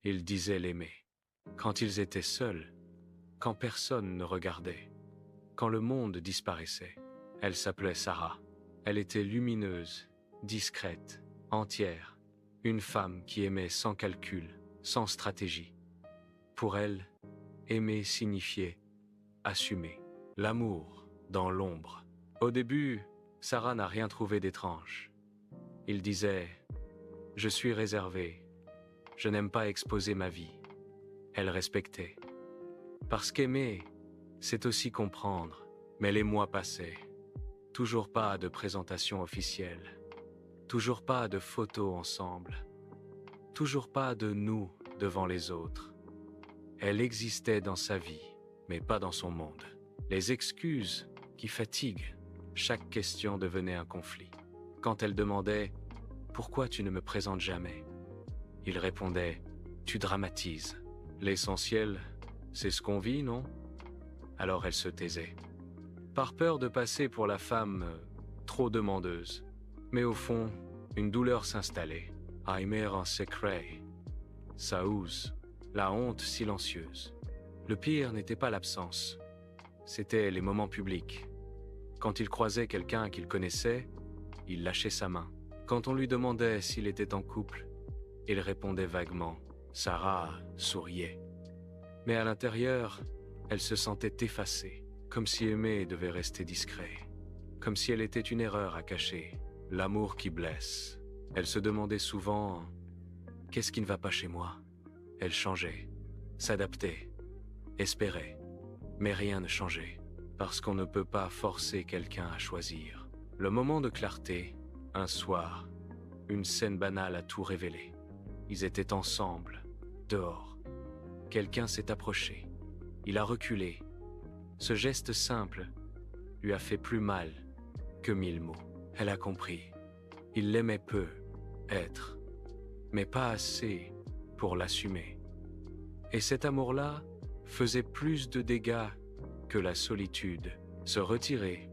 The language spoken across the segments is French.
Il disait l'aimer. Quand ils étaient seuls, quand personne ne regardait, quand le monde disparaissait. Elle s'appelait Sarah. Elle était lumineuse, discrète, entière. Une femme qui aimait sans calcul, sans stratégie. Pour elle, aimer signifiait assumer. L'amour dans l'ombre. Au début, Sarah n'a rien trouvé d'étrange. Il disait « Je suis réservé. Je n'aime pas exposer ma vie. » Elle respectait. Parce qu'aimer, c'est aussi comprendre. Mais les mois passaient. Toujours pas de présentation officielle. Toujours pas de photos ensemble. Toujours pas de nous devant les autres. Elle existait dans sa vie, mais pas dans son monde. Les excuses qui fatiguent. Chaque question devenait un conflit. Quand elle demandait « Pourquoi tu ne me présentes jamais ?» Il répondait « Tu dramatises. L'essentiel, c'est ce qu'on vit, non ?» Alors elle se taisait. Par peur de passer pour la femme trop demandeuse. Mais au fond, une douleur s'installait. Aimer en secret. Ça use. La honte silencieuse. Le pire n'était pas l'absence. C'était les moments publics. Quand il croisait quelqu'un qu'il connaissait, il lâchait sa main. Quand on lui demandait s'il était en couple, il répondait vaguement. Sarah souriait. Mais à l'intérieur, elle se sentait effacée, comme si aimer devait rester discret, comme si elle était une erreur à cacher, l'amour qui blesse. Elle se demandait souvent « Qu'est-ce qui ne va pas chez moi ?» Elle changeait, s'adaptait, espérait, mais rien ne changeait, parce qu'on ne peut pas forcer quelqu'un à choisir. Le moment de clarté, un soir, une scène banale a tout révélé. Ils étaient ensemble, dehors. Quelqu'un s'est approché. Il a reculé. Ce geste simple lui a fait plus mal que 1000 mots. Elle a compris. Il l'aimait peu, être, mais pas assez pour l'assumer. Et cet amour-là faisait plus de dégâts que la solitude. Se retirer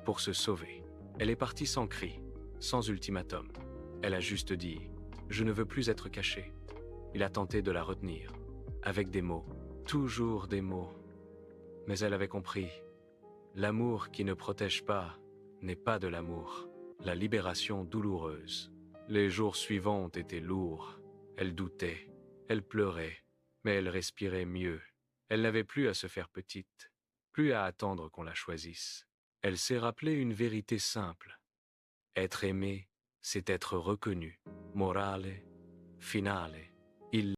pour se sauver. Elle est partie sans cri, sans ultimatum. Elle a juste dit « Je ne veux plus être cachée ». Il a tenté de la retenir, avec des mots, toujours des mots. Mais elle avait compris. L'amour qui ne protège pas n'est pas de l'amour. La libération douloureuse. Les jours suivants ont été lourds. Elle doutait, elle pleurait, mais elle respirait mieux. Elle n'avait plus à se faire petite, plus à attendre qu'on la choisisse. Elle s'est rappelé une vérité simple. Être aimé, c'est être reconnu. Morale, finale. Il